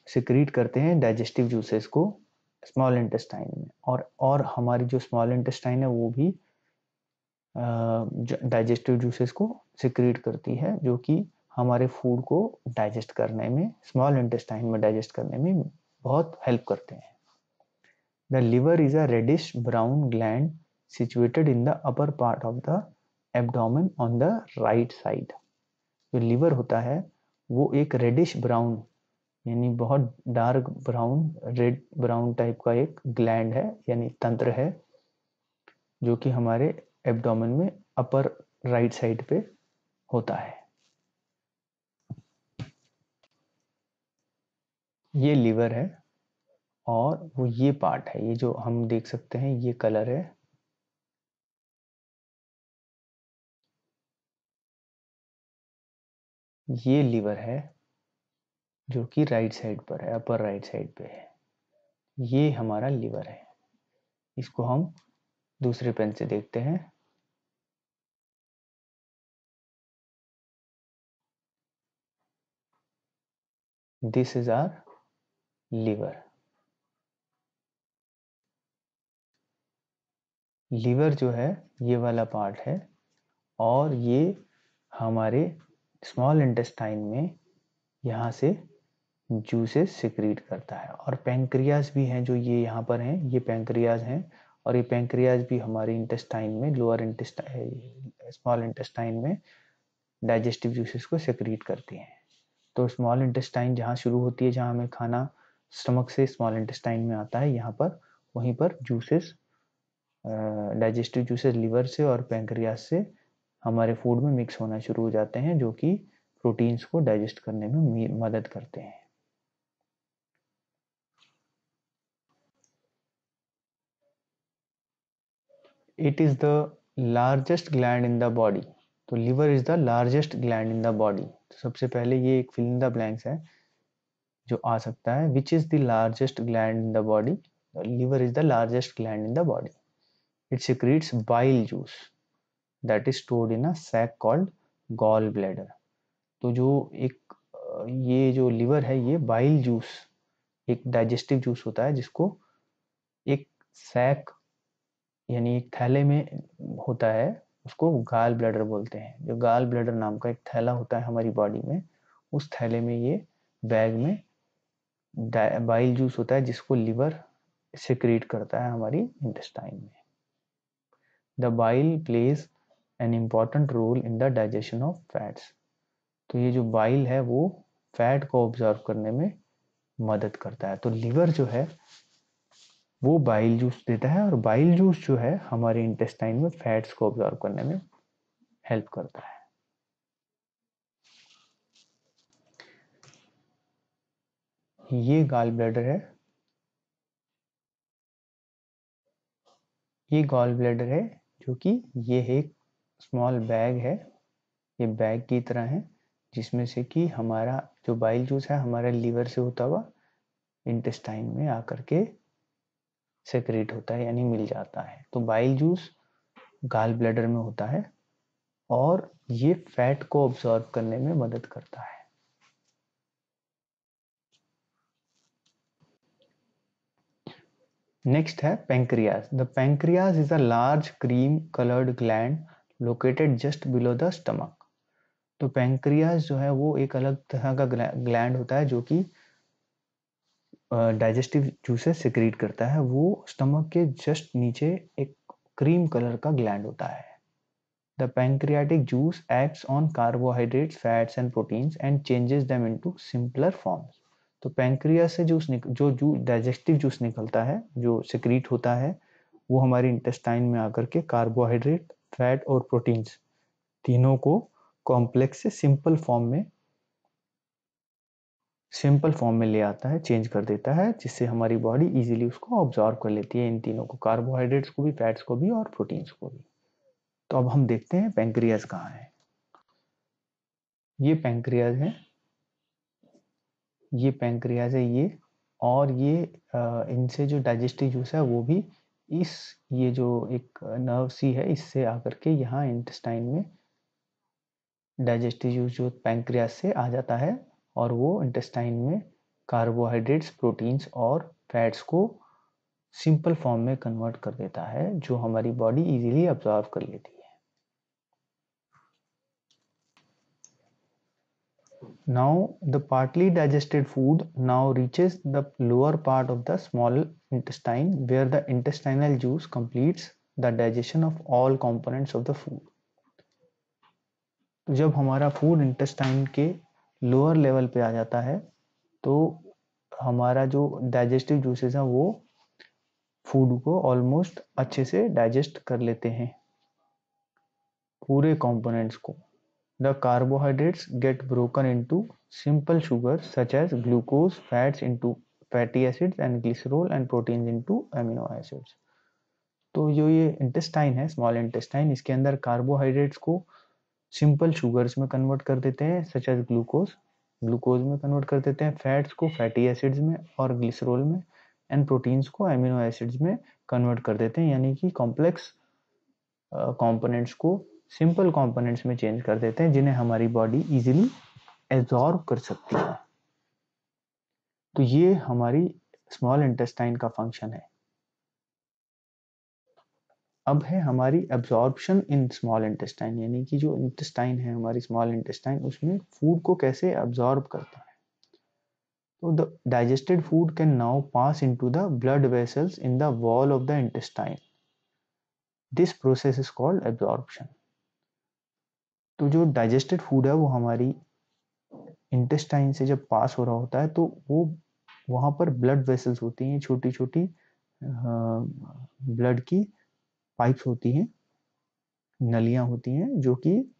सिक्रीट करते हैं डाइजेस्टिव जूसेस को स्मॉल इंटेस्टाइन में। और हमारी जो स्मॉल इंटेस्टाइन है वो भी डाइजेस्टिव जूसेस को सिक्रीट करती है जो कि हमारे फूड को डाइजेस्ट करने में, स्मॉल इंटेस्टाइन में डाइजेस्ट करने में बहुत हेल्प करते हैं। The liver is a reddish brown gland situated in the upper part of the abdomen on the right side. जो लिवर होता है वो एक रेडिश ब्राउन यानी बहुत dark brown, red brown type का एक ग्लैंड है यानी तंत्र है जो कि हमारे एब्डोमेन में अपर राइट साइड पे होता है। ये लीवर है और वो ये पार्ट है, ये जो हम देख सकते हैं ये कलर है, ये लीवर है जो कि राइट साइड पर है, अपर राइट साइड पे है। ये हमारा लीवर है। इसको हम दूसरे पेन से देखते हैं। This is our liver. Liver जो है ये वाला पार्ट है और ये हमारे स्मॉल इंटेस्टाइन में यहाँ से जूसेस सिक्रीट करता है। और पैंक्रियाज भी हैं जो ये यहाँ पर हैं, ये पैंक्रियाज हैं और ये पैंक्रियाज भी हमारे इंटेस्टाइन में, लोअर इंटेस्टाइन, स्मॉल इंटेस्टाइन में डाइजेस्टिव जूसेस को सिक्रीट करती हैं। तो स्मॉल इंटेस्टाइन जहाँ शुरू होती है, जहाँ हमें खाना स्टमक से स्मॉल इंटेस्टाइन में आता है, यहाँ पर वहीं पर जूसेस, डाइजेस्टिव जूसेस लीवर से और पैंक्रियाज से हमारे फूड में मिक्स होना शुरू हो जाते हैं जो कि प्रोटीन्स को डाइजेस्ट करने में मदद करते हैं। It is the largest gland in the body. तो liver is the largest gland in the body. तो सबसे पहले ये एक फिल इन द ब्लैंक्स है जो आ सकता है। Which is the largest gland in the body? Liver is the largest gland in the body. It secretes bile juice that is stored in a sac called gall bladder। तो जो एक ये जो liver है ये बाइल जूस, एक digestive juice होता है जिसको एक सैक यानी एक थैले में होता है, उसको गाल ब्लैडर बोलते हैं। जो गाल ब्लैडर नाम का एक थैला होता है हमारी बॉडी में, उस थैले में ये बैग में बाइल जूस होता है जिसको लिवर सिक्रीट करता है हमारी इंटेस्टाइन में। The bile plays an important role in the digestion of fats. तो ये जो बाइल है वो फैट को ऑब्जर्व करने में मदद करता है। तो लिवर जो है वो बाइल जूस देता है और बाइल जूस जो है हमारे इंटेस्टाइन में फैट्स को ऑब्जर्व करने में हेल्प करता है। ये गॉल ब्लैडर है, ये गॉल ब्लैडर है जो कि ये एक स्मॉल बैग है, ये बैग की तरह है जिसमें से कि हमारा जो बाइल जूस है हमारे लीवर से होता हुआ इंटेस्टाइन में आकर के सेक्रेट होता है यानी मिल जाता है। तो बाइल जूस गॉल ब्लैडर में होता है और ये फैट को ऑब्जर्व करने में मदद करता है। नेक्स्ट है pancreas. The pancreas is a large cream coloured gland located just below the stomach. तो पैंक्रियाज जो है वो एक अलग तरह का ग्लैंड होता है जो कि डाइजेस्टिव जूसेस सिक्रीट करता है। वो स्टमक के जस्ट नीचे एक क्रीम कलर का ग्लैंड होता है। The pancreatic juice acts on carbohydrates, fats and proteins and changes them into simpler forms. तो पैंक्रियाज से जो डाइजेस्टिव जूस निकलता है, जो सिक्रीट होता है, वो हमारे इंटेस्टाइन में आकर के कार्बोहाइड्रेट, फैट और प्रोटीन्स तीनों को कॉम्प्लेक्स से सिंपल फॉर्म में ले आता है, चेंज कर देता है, जिससे हमारी बॉडी इजीली उसको ऑब्जॉर्व कर लेती है, इन तीनों को, कार्बोहाइड्रेट्स को भी, फैट्स को भी और प्रोटीन्स को भी। तो अब हम देखते हैं पैंक्रियाज कहाँ है। ये पैंक्रियाज है, ये पैंक्रियाज है ये, और ये इनसे जो डाइजेस्टिव जूस है वो भी ये जो एक नर्व सी है इससे आकर के यहाँ इंटेस्टाइन में डाइजेस्टिव जूस जो पैंक्रियाज से आ जाता है, और वो इंटेस्टाइन में कार्बोहाइड्रेट्स, प्रोटीन्स और फैट्स को सिंपल फॉर्म में कन्वर्ट कर देता है, जो हमारी बॉडी इजीली अब्जॉर्व कर लेती है। Now the partly digested food now reaches the lower part of the small intestine, where the intestinal juice completes the digestion of all components of the food. तो जब हमारा फूड इंटेस्टाइन के lower level पे आ जाता है, तो हमारा जो डाइजेस्टिव जूसेस हैं वो फूड को ऑलमोस्ट अच्छे से डाइजेस्ट कर लेते हैं, पूरे कंपोनेंट्स को। The carbohydrates get broken into simple sugars such as glucose, fats into fatty acids and glycerol and proteins into amino acids. तो जो ये इंटेस्टाइन है, स्मॉल इंटेस्टाइन, इसके अंदर कार्बोहाइड्रेट्स को सिंपल शुगर्स में कन्वर्ट कर देते हैं, सच एज ग्लूकोज में कन्वर्ट कर देते हैं, फैट्स को फैटी एसिड्स में और ग्लिसरॉल में, एंड प्रोटीन्स को अमीनो एसिड्स में कन्वर्ट कर देते हैं, यानी कि कॉम्प्लेक्स कंपोनेंट्स को सिंपल कंपोनेंट्स में चेंज कर देते हैं, जिन्हें हमारी बॉडी इजीली एब्जॉर्ब कर सकती है। तो ये हमारी स्मॉल इंटेस्टाइन का फंक्शन है। अब है हमारी एब्जॉर्प्शन इन स्मॉल इंटेस्टाइन, यानी कि जो इंटेस्टाइन है हमारी स्मॉल इंटेस्टाइन, उसमें फूड को कैसे एब्जॉर्ब करता है। तो the digested food can now pass into the blood vessels in the wall of the intestine. This process is called absorption. तो जो डाइजेस्टेड फूड है वो हमारी इंटेस्टाइन से जब पास हो रहा होता है, तो वो वहाँ पर ब्लड वेसल्स होती हैं, छोटी छोटी ब्लड की पाइप्स होती हैं, नलियाँ होती हैं, जो कि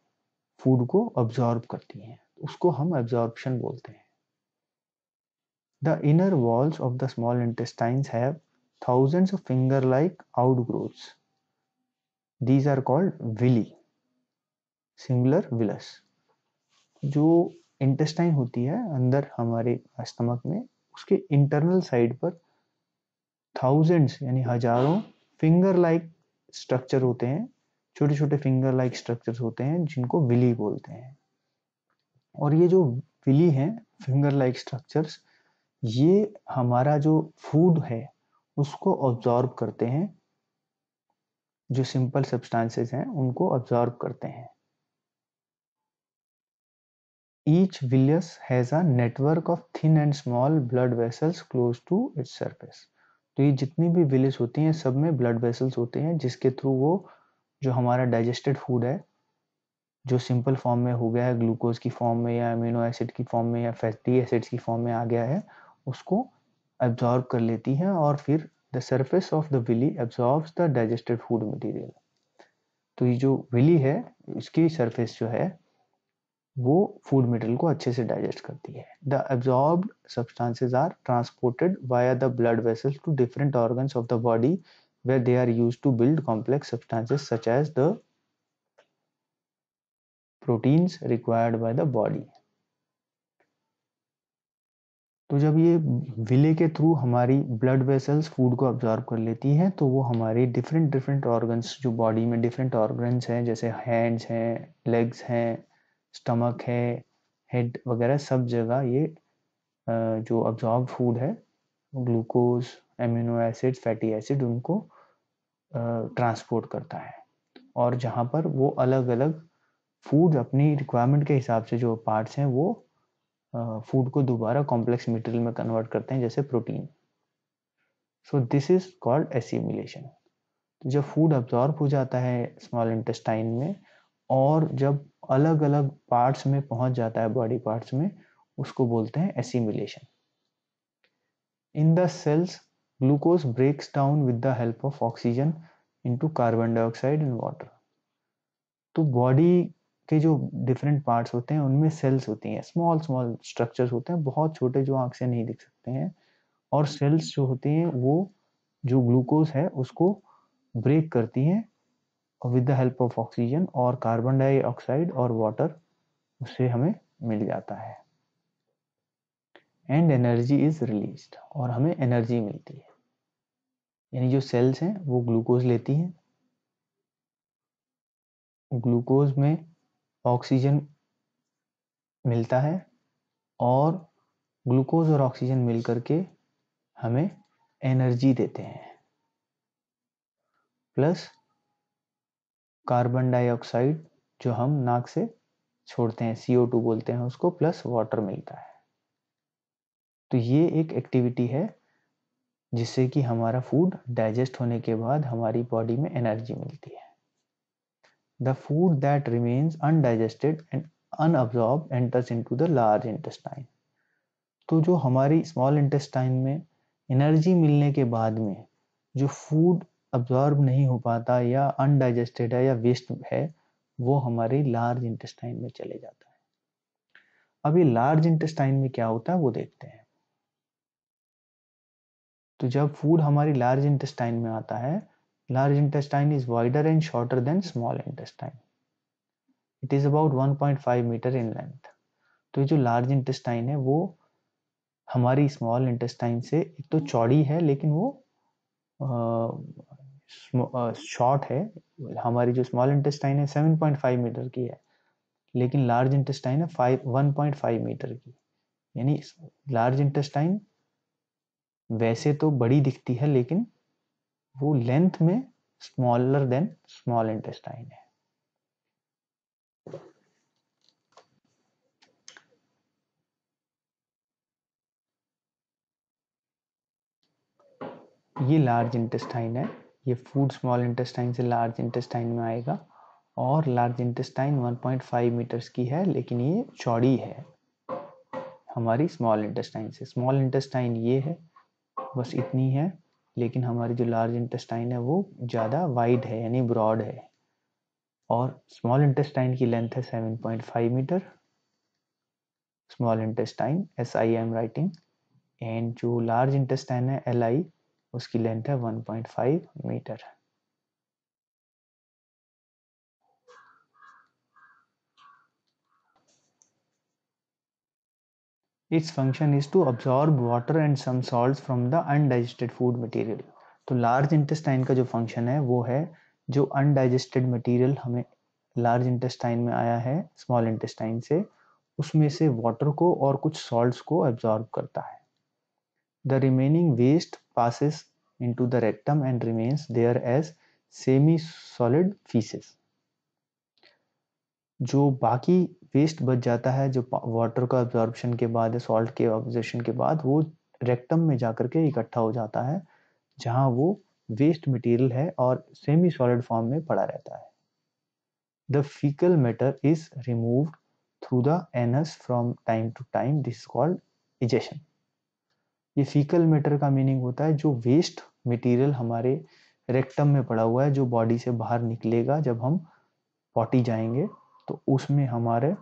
फूड को अब्जॉर्ब करती हैं, उसको हम एब्जॉर्प्शन बोलते हैं। The inner walls of the small intestines have thousands of finger like outgrowths. These are called villi, singular villus. जो इंटेस्टाइन होती है अंदर हमारे स्टमक में, उसके इंटरनल साइड पर थाउजेंड्स यानी हजारों फिंगर लाइक स्ट्रक्चर होते हैं, छोटे छोटे फिंगर लाइक स्ट्रक्चर्स होते हैं, जिनको विली बोलते हैं। और ये जो विली हैं, फिंगर लाइक स्ट्रक्चर्स, ये हमारा जो फूड है उसको ऑब्जॉर्ब करते हैं, जो सिंपल सब्सटेंसेस हैं उनको ऑब्जॉर्ब करते हैं। Each villus has a network of thin and small blood vessels close to its surface. तो ये जितनी भी विलेस होती हैं सब में ब्लड वेसल्स होते हैं, जिसके थ्रू वो जो हमारा डाइजेस्टेड फूड है, जो सिंपल फॉर्म में हो गया है, ग्लूकोज की फॉर्म में या अमीनो एसिड की फॉर्म में या फैटी एसिड्स की फॉर्म में आ गया है, उसको एब्जॉर्ब कर लेती है, और फिर the surface of the villi absorbs the digested food material. तो ये जो विली है, इसकी सरफेस जो है वो फूड मटेरियल को अच्छे से डाइजेस्ट करती है। The absorbed substances are transported via the blood vessels to different organs of the body, where they are used to build complex substances such as the proteins required by the body. तो जब ये villi के थ्रू हमारी blood vessels food को absorb कर लेती हैं, तो वो हमारी डिफरेंट ऑर्गन्स, जो बॉडी में डिफरेंट ऑर्गन्स हैं, जैसे हैंड्स हैं, लेग्स हैं, स्टमक है, हेड वगैरह, सब जगह ये जो अब्जॉर्ब फूड है, glucose, amino acid, fatty acid, उनको ट्रांसपोर्ट करता है। और जहाँ पर वो अलग अलग फूड अपनी रिक्वायरमेंट के हिसाब से जो पार्ट्स हैं वो फूड को दोबारा कॉम्प्लेक्स मटेरियल में कन्वर्ट करते हैं, जैसे protein. So this is called assimilation. जब फूड अब्जॉर्ब हो जाता है स्मॉल इंटेस्टाइन में, और जब अलग अलग पार्ट्स में पहुंच जाता है, बॉडी पार्ट्स में, उसको बोलते हैं assimilation. In the cells, glucose breaks down with the help of oxygen into carbon dioxide and water. तो बॉडी के जो डिफरेंट पार्ट्स होते हैं उनमें सेल्स होती हैं, स्मॉल स्मॉल स्ट्रक्चर्स होते हैं, बहुत छोटे जो आंख से नहीं दिख सकते हैं, और सेल्स जो होती हैं वो जो ग्लूकोज है उसको ब्रेक करती हैं with the help of oxygen और कार्बन डाइऑक्साइड और वाटर, उससे हमें मिल जाता है एंड एनर्जी इज रिलीज्ड, और हमें एनर्जी मिलती है। यानी जो सेल्स हैं वो ग्लूकोज लेती हैं, ग्लूकोज में ऑक्सीजन मिलता है और ग्लूकोज और ऑक्सीजन मिल करके हमें एनर्जी देते हैं, प्लस कार्बन डाइऑक्साइड जो हम नाक से छोड़ते हैं, CO2 बोलते हैं उसको, प्लस वाटर मिलता है। तो ये एक एक्टिविटी है जिससे कि हमारा फूड डाइजेस्ट होने के बाद हमारी बॉडी में एनर्जी मिलती है। The food that remains undigested and unabsorb enters into the large intestine. तो जो हमारी स्मॉल इंटेस्टाइन में एनर्जी मिलने के बाद में जो फूड अब्जॉर्ब नहीं हो पाता या अनडाइजेस्टेड है या वेस्ट है, वो हमारी लार्ज इंटेस्टाइन में चले जाता है। अभी लार्ज इंटेस्टाइन में क्या होता है वो देखते हैं। तो जब फूड हमारी लार्ज इंटेस्टाइन में आता है, large intestine is wider and shorter than small intestine, it is about 1.5 metre in length. तो ये जो लार्ज इंटेस्टाइन है वो हमारी स्मॉल इंटेस्टाइन से एक तो चौड़ी है, लेकिन वो शॉर्ट है। हमारी जो स्मॉल इंटेस्टाइन है 7.5 मीटर की है, लेकिन लार्ज इंटेस्टाइन है 1.5 मीटर की। यानी लार्ज इंटेस्टाइन वैसे तो बड़ी दिखती है, लेकिन वो लेंथ में स्मॉलर देन स्मॉल इंटेस्टाइन है। ये लार्ज इंटेस्टाइन है, ये फूड स्मॉल इंटेस्टाइन से लार्ज इंटेस्टाइन में आएगा, और लार्ज इंटेस्टाइन 1.5 मीटर्स की है, लेकिन ये चौड़ी है हमारी स्मॉल इंटेस्टाइन से। स्मॉल इंटेस्टाइन ये है, बस इतनी है, लेकिन हमारी जो लार्ज इंटेस्टाइन है वो ज़्यादा वाइड है, यानी ब्रॉड है। और स्मॉल इंटेस्टाइन की लेंथ है 7.5 metre, small intestine SI I am writing, and जो लार्ज इंटेस्टाइन है LI, उसकी लेंथ है 1.5 metre. Its function is to absorb water and some salts from the undigested food material। तो large intestine का जो function है वो है, जो अनडाइजेस्टेड मटेरियल हमें लार्ज इंटेस्टाइन में आया है स्मॉल इंटेस्टाइन से, उसमें से वाटर को और कुछ सॉल्ट्स को एब्जॉर्ब करता है। The remaining waste passes into the rectum and remains there as semi solid feces। जो बाकी वेस्ट बच जाता है, जो वाटर का एब्जॉर्प्शन के बाद या सॉल्ट के ऑब्जर्वेशन के बाद, वो रेक्टम में जाकर के इकट्ठा हो जाता है, जहां वो वेस्ट मटेरियल है और सेमी सॉलिड फॉर्म में पड़ा रहता है। The faecal matter is removed through the anus from time to time, this is called egestion. ये फीकल मैटर का मीनिंग होता है जो वेस्ट मटेरियल हमारे रेक्टम में पड़ा हुआ है, जो बॉडी से बाहर निकलेगा जब हम पॉटी जाएंगे, तो उसमें हमारे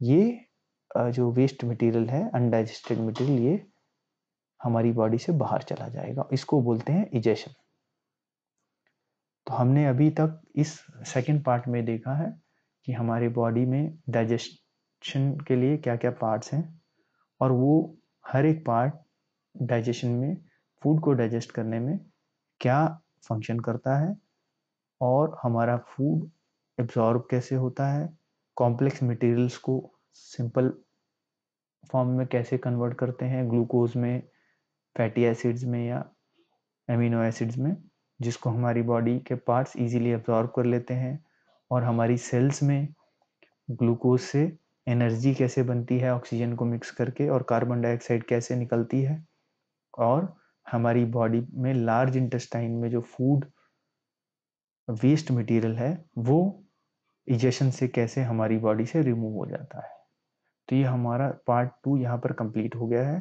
ये जो वेस्ट मटेरियल है, अनडाइजेस्टेड मटेरियल, ये हमारी बॉडी से बाहर चला जाएगा, इसको बोलते हैं इजेशन। तो हमने अभी तक इस सेकंड पार्ट में देखा है कि हमारी बॉडी में डाइजेशन के लिए क्या क्या पार्ट्स हैं, और वो हर एक पार्ट डाइजेशन में, फूड को डाइजेस्ट करने में क्या फंक्शन करता है, और हमारा फूड एब्जॉर्ब कैसे होता है, कॉम्प्लेक्स मटेरियल्स को सिंपल फॉर्म में कैसे कन्वर्ट करते हैं, ग्लूकोज में, फैटी एसिड्स में या एमिनो एसिड्स में, जिसको हमारी बॉडी के पार्ट्स इजीली एब्जॉर्ब कर लेते हैं, और हमारी सेल्स में ग्लूकोज से एनर्जी कैसे बनती है ऑक्सीजन को मिक्स करके, और कार्बन डाइऑक्साइड कैसे निकलती है, और हमारी बॉडी में लार्ज इंटेस्टाइन में जो फूड वेस्ट मटेरियल है वो इजेशन से कैसे हमारी बॉडी से रिमूव हो जाता है। तो ये हमारा पार्ट 2 यहाँ पर कंप्लीट हो गया है।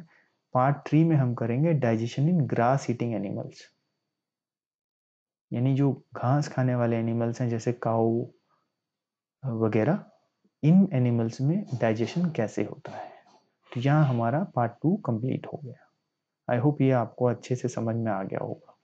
पार्ट 3 में हम करेंगे डाइजेशन इन ग्रास ईटिंग एनिमल्स, यानी जो घास खाने वाले एनिमल्स हैं जैसे काऊ वगैरह, इन एनिमल्स में डाइजेशन कैसे होता है। तो यहाँ हमारा पार्ट 2 कंप्लीट हो गया। आई होप ये आपको अच्छे से समझ में आ गया होगा।